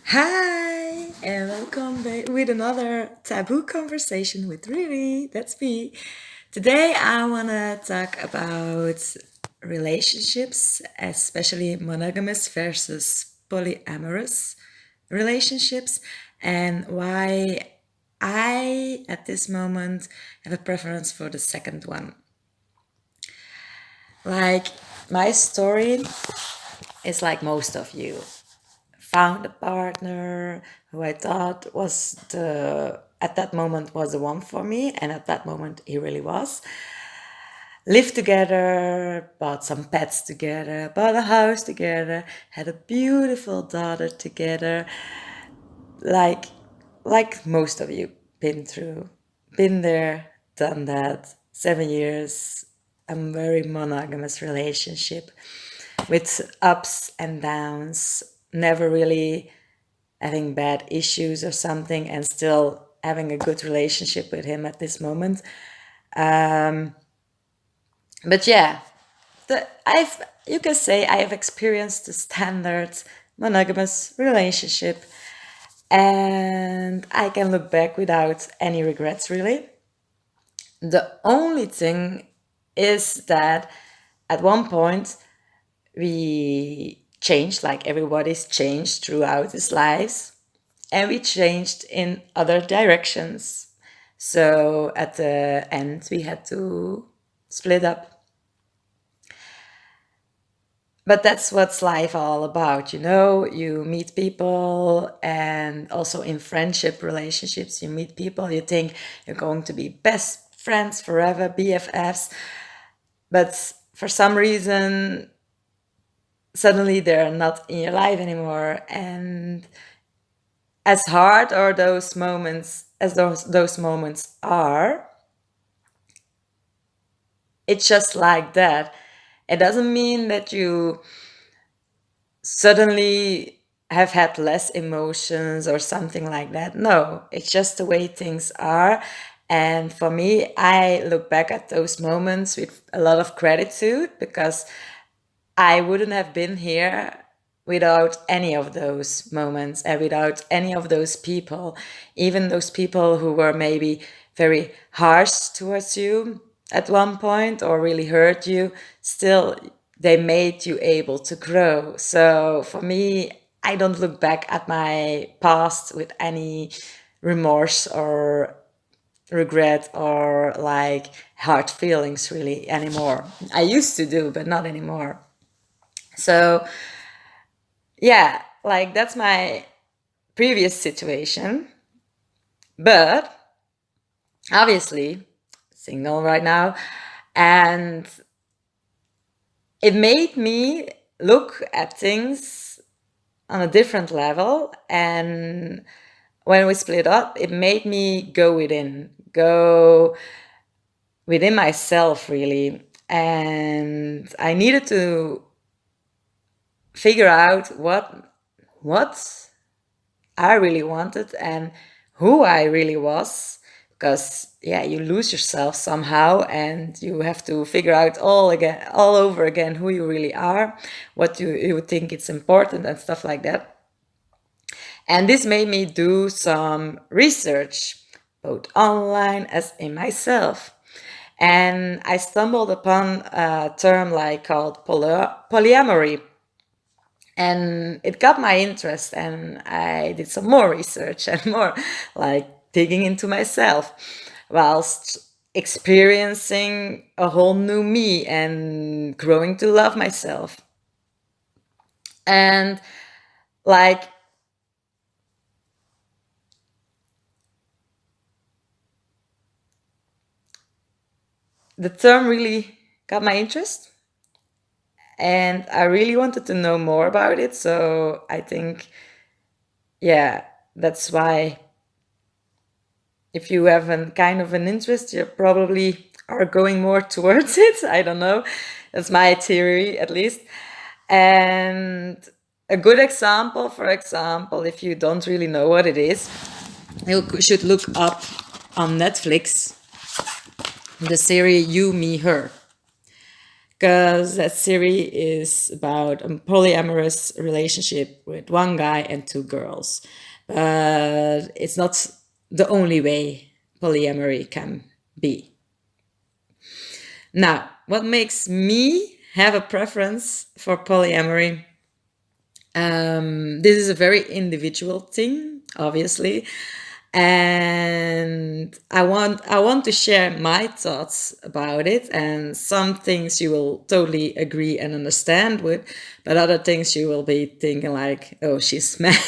Hi, and welcome back with another taboo conversation with Riri. That's me. Today, I want to talk about relationships, especially monogamous versus polyamorous relationships, and why I, at this moment, have a preference for the second one. Like, my story is like most of you. Found a partner who I thought was at that moment was the one for me, and at that moment he really was. Lived together, bought some pets together, bought a house together, had a beautiful daughter together, like like most of you been through, been there, done that. 7 years, a very monogamous relationship with ups and downs, never really having bad issues or something, and still having a good relationship with him at this moment. But yeah, I've you can say I have experienced the standard monogamous relationship, and I can look back without any regrets really. The only thing is that at one point we changed, like everybody's changed throughout his lives, and we changed in other directions. So at the end, we had to split up. But that's what's life all about, you know? You meet people, and also in friendship relationships, you meet people, you think you're going to be best friends forever, BFFs, but for some reason, suddenly they're not in your life anymore. And as hard or those moments as those moments are, it's just like that. It doesn't mean that you suddenly have had less emotions or something like that. No, it's just the way things are. And for me, I look back at those moments with a lot of gratitude, because I wouldn't have been here without any of those moments and without any of those people, even those people who were maybe very harsh towards you at one point or really hurt you. Still, they made you able to grow. So for me, I don't look back at my past with any remorse or regret or like hard feelings really anymore. I used to do, but not anymore. So yeah, like that's my previous situation. But obviously, single right now. And it made me look at things on a different level. And when we split up, it made me go within myself, really. And I needed to figure out what I really wanted and who I really was. Because yeah, you lose yourself somehow, and you have to figure out all over again who you really are, what you think it's important and stuff like that. And this made me do some research, both online as in myself. And I stumbled upon a term like called polyamory, and it got my interest, and I did some more research and more like digging into myself whilst experiencing a whole new me and growing to love myself. And like the term really got my interest, and I really wanted to know more about it. So I think, yeah, that's why if you have a kind of an interest, you probably are going more towards it. I don't know. That's my theory, at least. And a good example, for example, if you don't really know what it is, you should look up on Netflix the series You, Me, Her. because that series is about a polyamorous relationship with one guy and two girls. But it's not the only way polyamory can be. Now, what makes me have a preference for polyamory? This is a very individual thing, obviously, and I want to share my thoughts about it. And some things you will totally agree and understand with, but other things you will be thinking like, "Oh, she's mad.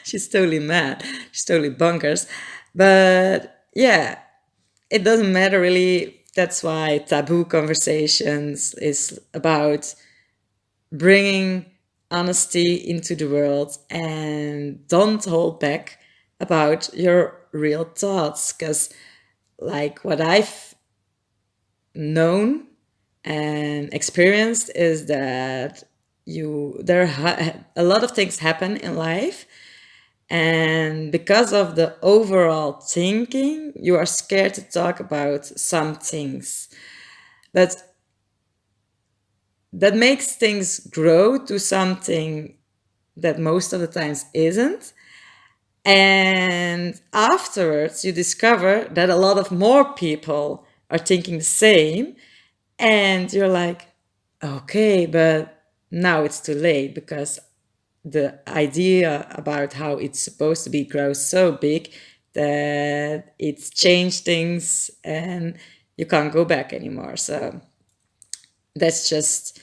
She's totally mad. She's totally bonkers." But yeah, it doesn't matter really. That's why taboo conversations is about bringing honesty into the world, and don't hold back about your real thoughts, because like what I've known and experienced is that a lot of things happen in life, and because of the overall thinking you are scared to talk about some things, but that makes things grow to something that most of the times isn't. And afterwards, you discover that a lot of more people are thinking the same. And you're like, okay, but now it's too late, because the idea about how it's supposed to be grows so big that it's changed things and you can't go back anymore. So that's just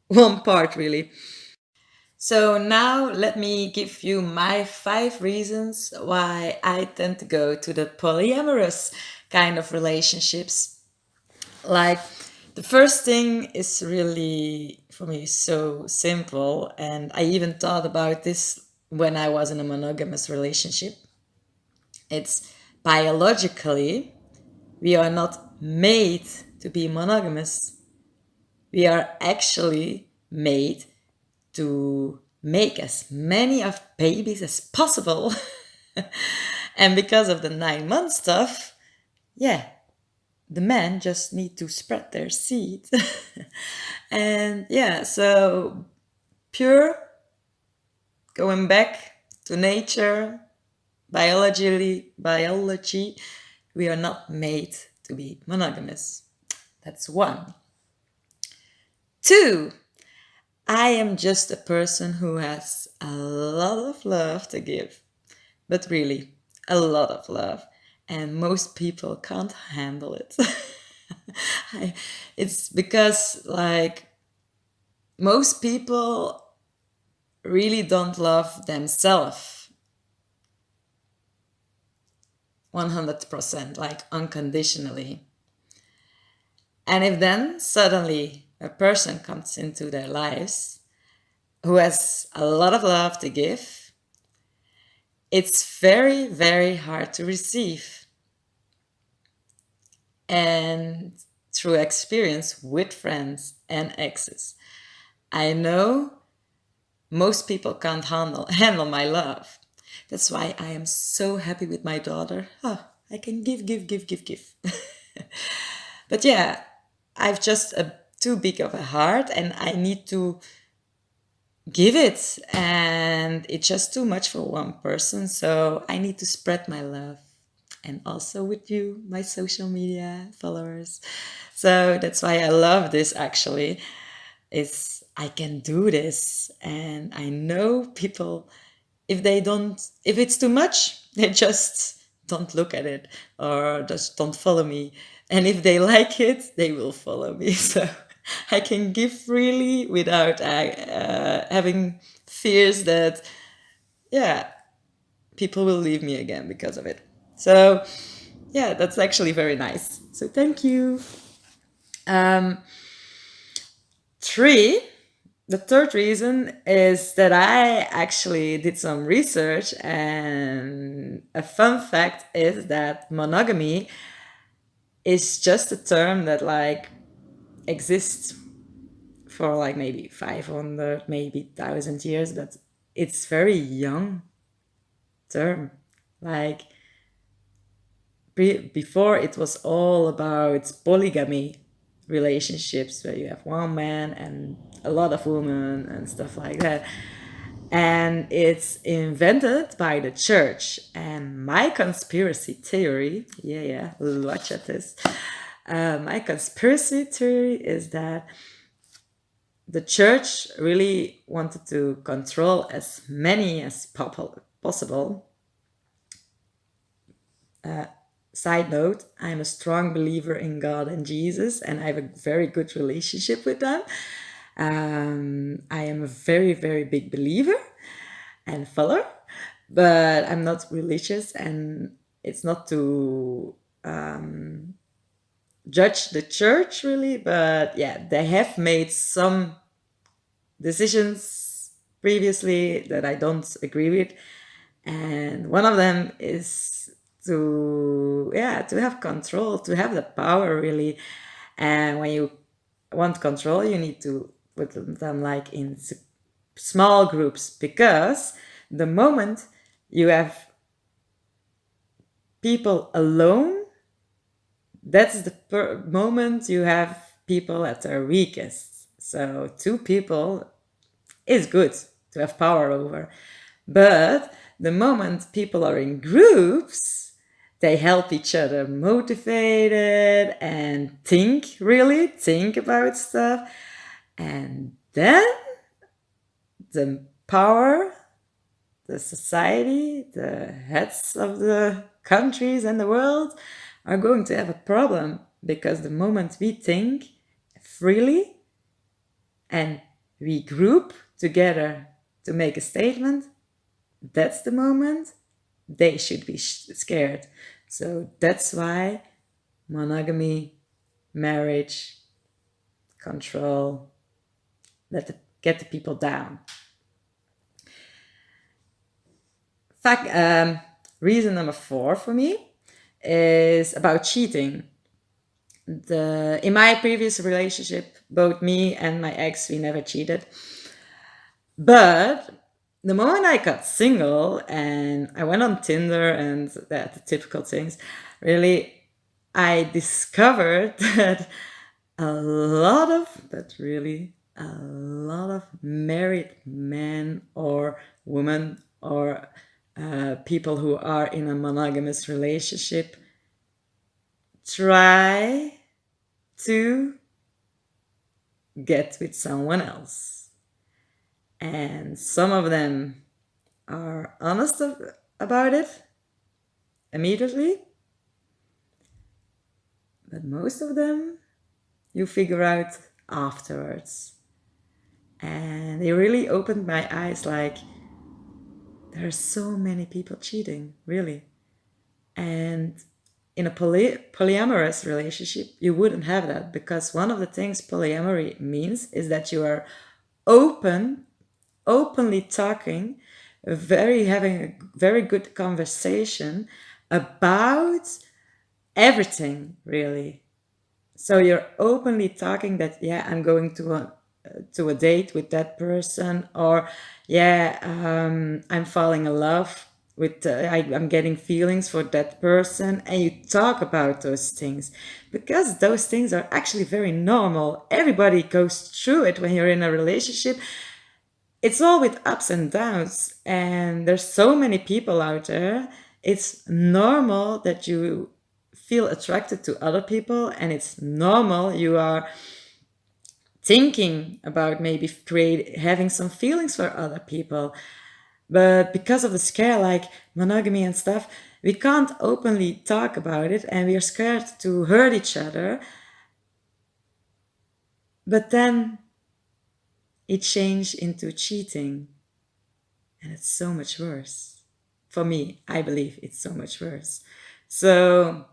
one part, really. So now let me give you my 5 reasons why I tend to go to the polyamorous kind of relationships. Like, the first thing is really for me so simple, and I even thought about this when I was in a monogamous relationship. It's biologically, we are not made to be monogamous. We are actually made to make as many of babies as possible. And because of the 9 month stuff, yeah, the men just need to spread their seed. And yeah, so pure, going back to nature, biology, we are not made to be monogamous. That's one. Two, I am just a person who has a lot of love to give, but really a lot of love, and most people can't handle it. It's because, like, most people really don't love themselves 100%, like unconditionally. And if then suddenly a person comes into their lives who has a lot of love to give, it's very, very hard to receive. And through experience with friends and exes, I know most people can't handle my love. That's why I am so happy with my daughter. Oh, I can give, give, give, give, give. But yeah, I've just a too big of a heart, and I need to give it, and it's just too much for one person, so I need to spread my love, and also with you, my social media followers. So that's why I love this, actually, is I can do this, and I know people, if it's too much, they just don't look at it or just don't follow me. And if they like it, they will follow me. So I can give freely without having fears that, yeah, people will leave me again because of it. So yeah, that's actually very nice. So thank you. Um, Three, the third reason is that I actually did some research, and a fun fact is that monogamy is just a term that like exists for like maybe 500, maybe 1,000 years, but it's very young term. Like, before it was all about polygamy, relationships where you have one man and a lot of women and stuff like that. And it's invented by the church. And my conspiracy theory, yeah, watch at this. My conspiracy theory is that the church really wanted to control as many as possible. Side note, I'm a strong believer in God and Jesus, and I have a very good relationship with them. I am a very, very big believer and follower, but I'm not religious, and it's not to judge the church really, but yeah, they have made some decisions previously that I don't agree with, and one of them is to have control, to have the power really. And when you want control, you need to put them like in small groups, because the moment you have people alone, that's the moment you have people at their weakest. So two people is good to have power over. But the moment people are in groups, they help each other motivated and think about stuff. And then the power, the society, the heads of the countries and the world are going to have a problem, because the moment we think freely and we group together to make a statement, that's the moment they should be scared. So that's why monogamy, marriage, control, get the people down. Reason number 4 for me is about cheating. In my previous relationship, both me and my ex, we never cheated. But the moment I got single and I went on Tinder and the typical things, really, I discovered that a lot of married men or women or people who are in a monogamous relationship try to get with someone else. And some of them are honest about it immediately, but most of them you figure out afterwards. And they really opened my eyes, like, there are so many people cheating, really. And in a polyamorous relationship, you wouldn't have that, because one of the things polyamory means is that you are openly talking, having a very good conversation about everything, really. So you're openly talking that, yeah, I'm going to a date with that person, or yeah, I'm falling in love with I'm getting feelings for that person, and you talk about those things, because those things are actually very normal. Everybody goes through it when you're in a relationship. It's all with ups and downs, and there's so many people out there. It's normal that you feel attracted to other people, and it's normal you are thinking about maybe having some feelings for other people. But because of the scare, like monogamy and stuff, we can't openly talk about it, and we are scared to hurt each other. But then it changed into cheating, and it's so much worse. For me, I believe it's so much worse. So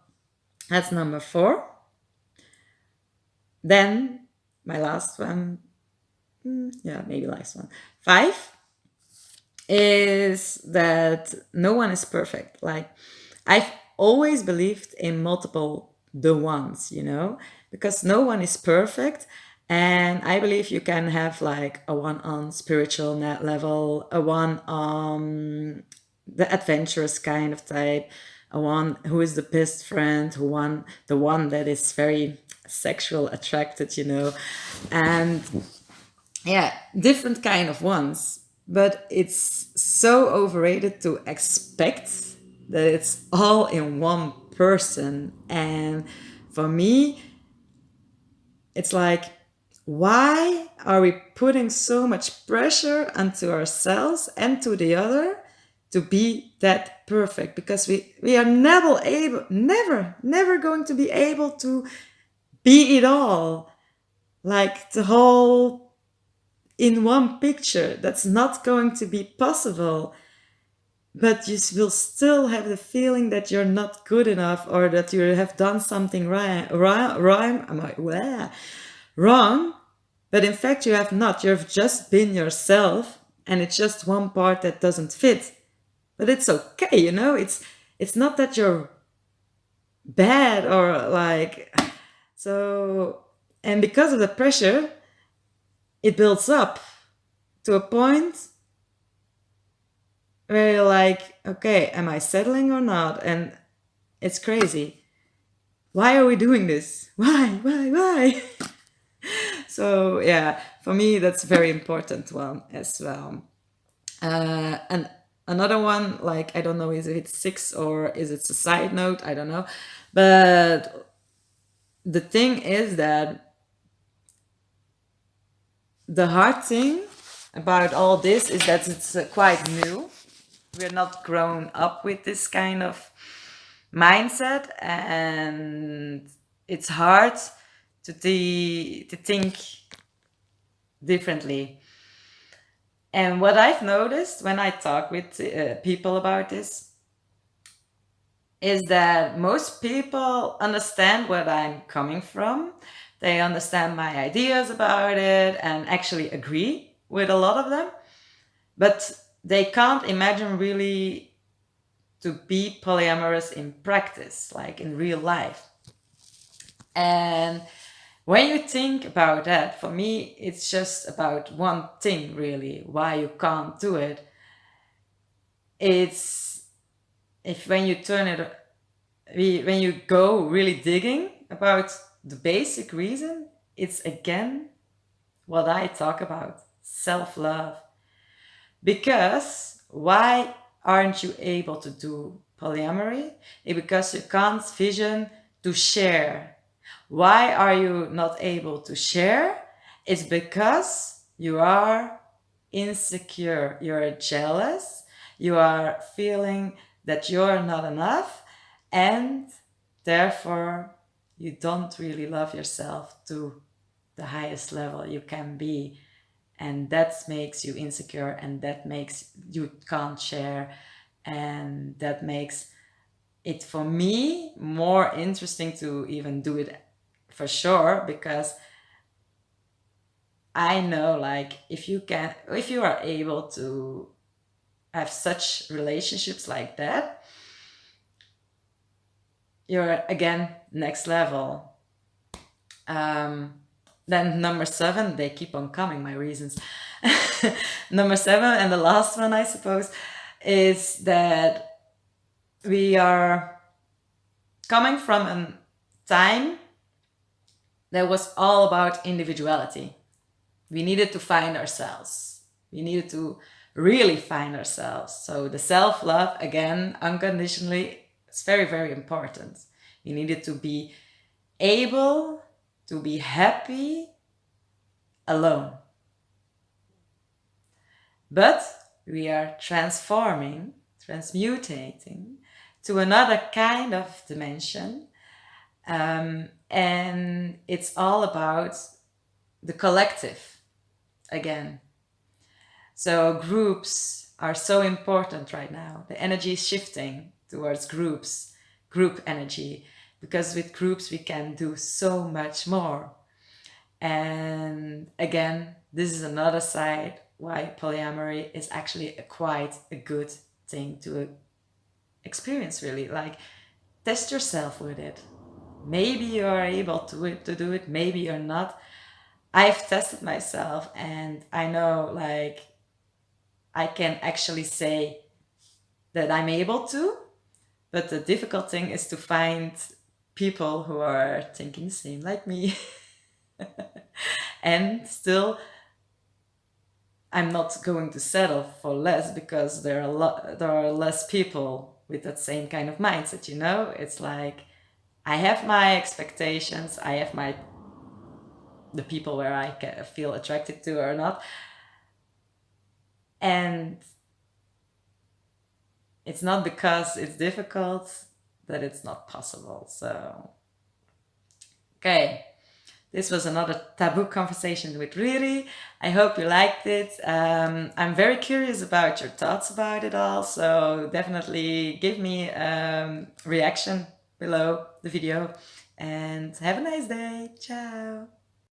that's number 4. Then my last one, maybe last one, 5, is that no one is perfect. Like, I've always believed in multiple the ones, because no one is perfect. And I believe you can have like a one on spiritual net level, a one on the adventurous kind of type, a one who is the best friend, the one that is very sexual attracted, and yeah, different kind of ones. But it's so overrated to expect that it's all in one person. And for me, it's like, why are we putting so much pressure onto ourselves and to the other to be that perfect? Because we are never going to be able to be it all. Like the whole in one picture. That's not going to be possible. But you will still have the feeling that you're not good enough, or that you have done something wrong. But in fact, you have not. You've just been yourself, and it's just one part that doesn't fit. But it's okay, It's not that you're bad or like so. And because of the pressure, it builds up to a point where you're like, okay, am I settling or not? And it's crazy. Why are we doing this? Why? So yeah, for me that's a very important one as well. And another one, like, I don't know, is it six or is it a side note? I don't know. But the thing is that the hard thing about all this is that it's quite new. We're not grown up with this kind of mindset, and it's hard to think differently. And what I've noticed when I talk with people about this is that most people understand where I'm coming from. They understand my ideas about it and actually agree with a lot of them, but they can't imagine really to be polyamorous in practice, like in real life. And when you think about that, for me, it's just about one thing really, why you can't do it. It's if when you turn it, when you go really digging about the basic reason, it's again what I talk about, self-love. Because why aren't you able to do polyamory? Because you can't vision to share. Why are you not able to share? It's because you are insecure, you're jealous, you are feeling that you're not enough, and therefore you don't really love yourself to the highest level you can be. And that makes you insecure, and that makes you can't share, and that makes it for me more interesting to even do it for sure, because I know, like, if you are able to have such relationships like that, you're again next level. Then number 7, they keep on coming, my reasons. Number 7, and the last one, I suppose, is that we are coming from a time that was all about individuality. We needed to find ourselves. We needed to really find ourselves. So the self-love, again, unconditionally, is very, very important. You needed to be able to be happy alone. But we are transmutating to another kind of dimension. And it's all about the collective again. So groups are so important right now. The energy is shifting towards group energy, because with groups we can do so much more. And again, this is another side why polyamory is actually quite a good thing to experience, really. Like, test yourself with it. Maybe you are able to do it, maybe you're not. I've tested myself, and I know, like, I can actually say that I'm able to, but the difficult thing is to find people who are thinking the same like me. And still, I'm not going to settle for less because there are less people with that same kind of mindset, you know? It's like I have my expectations, I have the people where I feel attracted to or not. And it's not because it's difficult that it's not possible. So, okay. This was another taboo conversation with Riri. I hope you liked it. I'm very curious about your thoughts about it all, so definitely give me a reaction below the video. And have a nice day. Ciao.